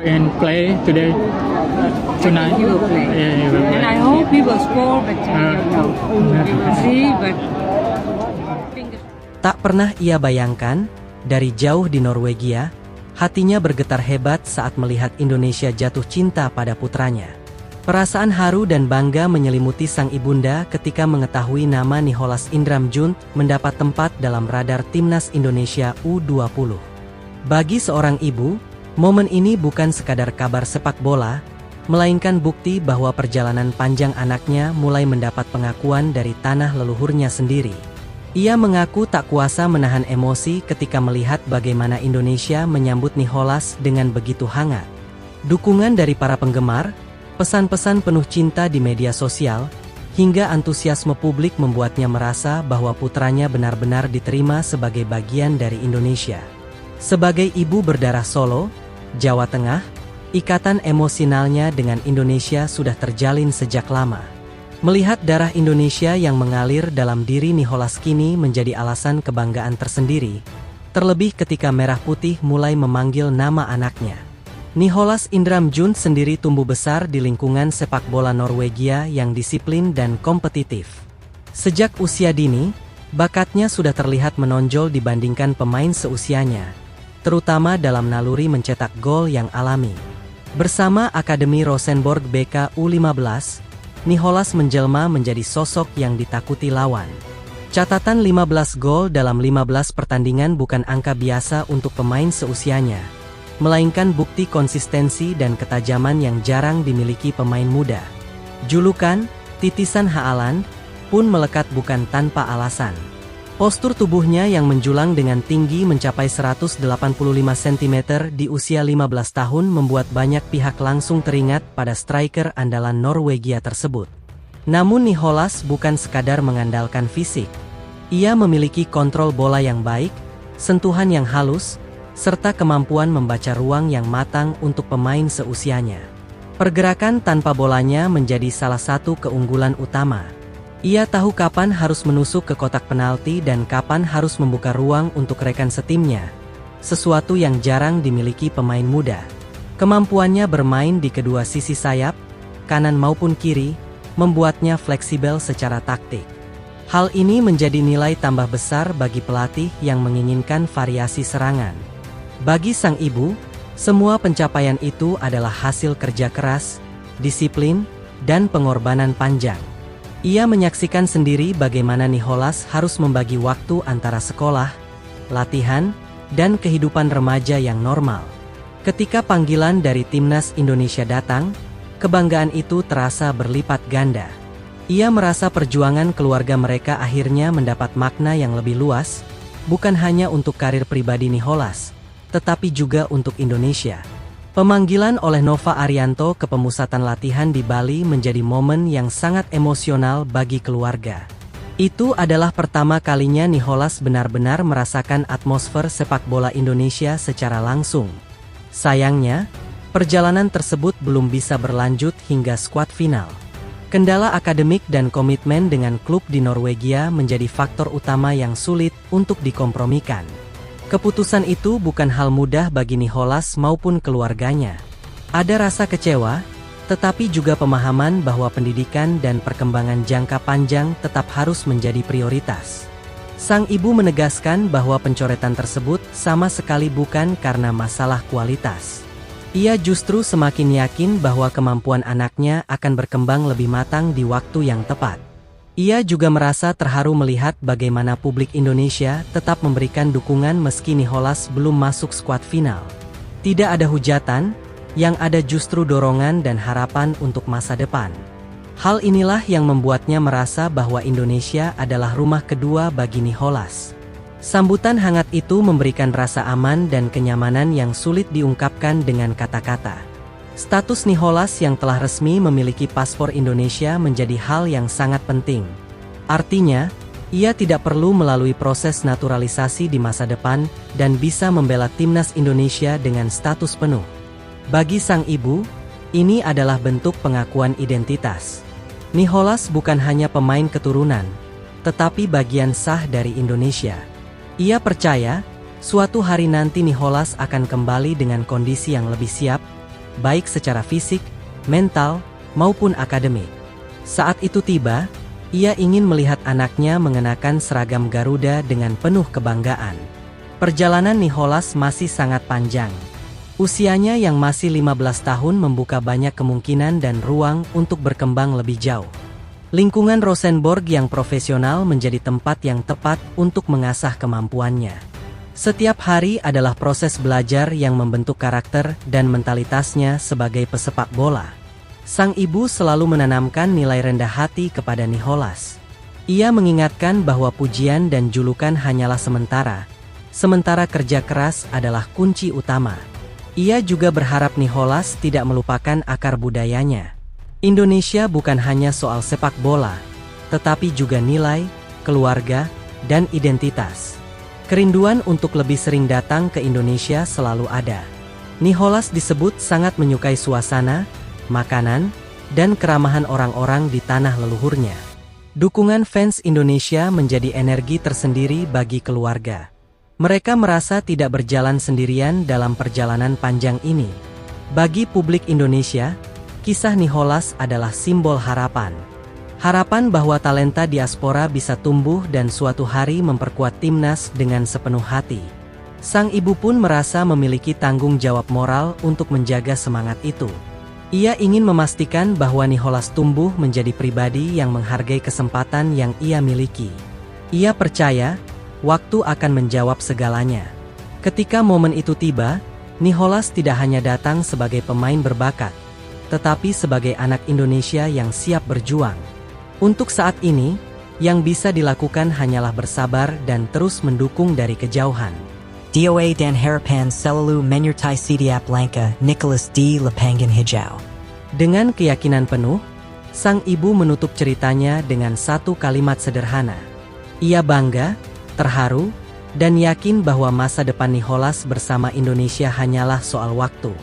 and play today tonight. He will play. Yeah, he will play. And I hope he will score, but I don't know. We will see, but fingers. Tak pernah ia bayangkan, dari jauh di Norwegia, hatinya bergetar hebat saat melihat Indonesia jatuh cinta pada putranya. Perasaan haru dan bangga menyelimuti sang ibunda ketika mengetahui nama Nicholas Indram Jund mendapat tempat dalam radar timnas Indonesia U20. Bagi seorang ibu, momen ini bukan sekadar kabar sepak bola, melainkan bukti bahwa perjalanan panjang anaknya mulai mendapat pengakuan dari tanah leluhurnya sendiri. Ia mengaku tak kuasa menahan emosi ketika melihat bagaimana Indonesia menyambut Nicholas dengan begitu hangat. Dukungan dari para penggemar, pesan-pesan penuh cinta di media sosial, hingga antusiasme publik membuatnya merasa bahwa putranya benar-benar diterima sebagai bagian dari Indonesia. Sebagai ibu berdarah Solo, Jawa Tengah, ikatan emosionalnya dengan Indonesia sudah terjalin sejak lama. Melihat darah Indonesia yang mengalir dalam diri Nicholas kini menjadi alasan kebanggaan tersendiri, terlebih ketika Merah Putih mulai memanggil nama anaknya. Nicholas Indram Jund sendiri tumbuh besar di lingkungan sepak bola Norwegia yang disiplin dan kompetitif. Sejak usia dini, bakatnya sudah terlihat menonjol dibandingkan pemain seusianya, terutama dalam naluri mencetak gol yang alami. Bersama Akademi Rosenborg BK U15, Nicholas menjelma menjadi sosok yang ditakuti lawan. Catatan 15 gol dalam 15 pertandingan bukan angka biasa untuk pemain seusianya, melainkan bukti konsistensi dan ketajaman yang jarang dimiliki pemain muda. Julukan, Titisan Haaland, pun melekat bukan tanpa alasan. Postur tubuhnya yang menjulang dengan tinggi mencapai 185 cm di usia 15 tahun membuat banyak pihak langsung teringat pada striker andalan Norwegia tersebut. Namun Nicholas bukan sekadar mengandalkan fisik. Ia memiliki kontrol bola yang baik, sentuhan yang halus, serta kemampuan membaca ruang yang matang untuk pemain seusianya. Pergerakan tanpa bolanya menjadi salah satu keunggulan utama. Ia tahu kapan harus menusuk ke kotak penalti dan kapan harus membuka ruang untuk rekan setimnya, sesuatu yang jarang dimiliki pemain muda. Kemampuannya bermain di kedua sisi sayap, kanan maupun kiri, membuatnya fleksibel secara taktik. Hal ini menjadi nilai tambah besar bagi pelatih yang menginginkan variasi serangan. Bagi sang ibu, semua pencapaian itu adalah hasil kerja keras, disiplin, dan pengorbanan panjang. Ia menyaksikan sendiri bagaimana Nicholas harus membagi waktu antara sekolah, latihan, dan kehidupan remaja yang normal. Ketika panggilan dari timnas Indonesia datang, kebanggaan itu terasa berlipat ganda. Ia merasa perjuangan keluarga mereka akhirnya mendapat makna yang lebih luas, bukan hanya untuk karir pribadi Nicholas, tetapi juga untuk Indonesia. Pemanggilan oleh Nova Arianto ke pemusatan latihan di Bali menjadi momen yang sangat emosional bagi keluarga. Itu adalah pertama kalinya Nicholas benar-benar merasakan atmosfer sepak bola Indonesia secara langsung. Sayangnya, perjalanan tersebut belum bisa berlanjut hingga skuad final. Kendala akademik dan komitmen dengan klub di Norwegia menjadi faktor utama yang sulit untuk dikompromikan. Keputusan itu bukan hal mudah bagi Nicholas maupun keluarganya. Ada rasa kecewa, tetapi juga pemahaman bahwa pendidikan dan perkembangan jangka panjang tetap harus menjadi prioritas. Sang ibu menegaskan bahwa pencoretan tersebut sama sekali bukan karena masalah kualitas. Ia justru semakin yakin bahwa kemampuan anaknya akan berkembang lebih matang di waktu yang tepat. Ia juga merasa terharu melihat bagaimana publik Indonesia tetap memberikan dukungan meski Nicholas belum masuk skuad final. Tidak ada hujatan, yang ada justru dorongan dan harapan untuk masa depan. Hal inilah yang membuatnya merasa bahwa Indonesia adalah rumah kedua bagi Nicholas. Sambutan hangat itu memberikan rasa aman dan kenyamanan yang sulit diungkapkan dengan kata-kata. Status Nicholas yang telah resmi memiliki paspor Indonesia menjadi hal yang sangat penting. Artinya, ia tidak perlu melalui proses naturalisasi di masa depan dan bisa membela timnas Indonesia dengan status penuh. Bagi sang ibu, ini adalah bentuk pengakuan identitas. Nicholas bukan hanya pemain keturunan, tetapi bagian sah dari Indonesia. Ia percaya, suatu hari nanti Nicholas akan kembali dengan kondisi yang lebih siap, baik secara fisik, mental, maupun akademik. Saat itu tiba, ia ingin melihat anaknya mengenakan seragam Garuda dengan penuh kebanggaan. Perjalanan Nicholas masih sangat panjang. Usianya yang masih 15 tahun membuka banyak kemungkinan dan ruang untuk berkembang lebih jauh. Lingkungan Rosenborg yang profesional menjadi tempat yang tepat untuk mengasah kemampuannya. Setiap hari adalah proses belajar yang membentuk karakter dan mentalitasnya sebagai pesepak bola. Sang ibu selalu menanamkan nilai rendah hati kepada Nicholas. Ia mengingatkan bahwa pujian dan julukan hanyalah sementara kerja keras adalah kunci utama. Ia juga berharap Nicholas tidak melupakan akar budayanya. Indonesia bukan hanya soal sepak bola, tetapi juga nilai, keluarga, dan identitas. Kerinduan untuk lebih sering datang ke Indonesia selalu ada. Nicholas disebut sangat menyukai suasana, makanan, dan keramahan orang-orang di tanah leluhurnya. Dukungan fans Indonesia menjadi energi tersendiri bagi keluarga. Mereka merasa tidak berjalan sendirian dalam perjalanan panjang ini. Bagi publik Indonesia, kisah Nicholas adalah simbol harapan. Harapan bahwa talenta diaspora bisa tumbuh dan suatu hari memperkuat timnas dengan sepenuh hati. Sang ibu pun merasa memiliki tanggung jawab moral untuk menjaga semangat itu. Ia ingin memastikan bahwa Nicholas tumbuh menjadi pribadi yang menghargai kesempatan yang ia miliki. Ia percaya waktu akan menjawab segalanya. Ketika momen itu tiba, Nicholas tidak hanya datang sebagai pemain berbakat, tetapi sebagai anak Indonesia yang siap berjuang. Untuk saat ini, yang bisa dilakukan hanyalah bersabar dan terus mendukung dari kejauhan. DOA dan harapan selalu menyertai setiap langkah Nicholas di lapangan hijau. Dengan keyakinan penuh, sang ibu menutup ceritanya dengan satu kalimat sederhana. Ia bangga, terharu, dan yakin bahwa masa depan Nicholas bersama Indonesia hanyalah soal waktu.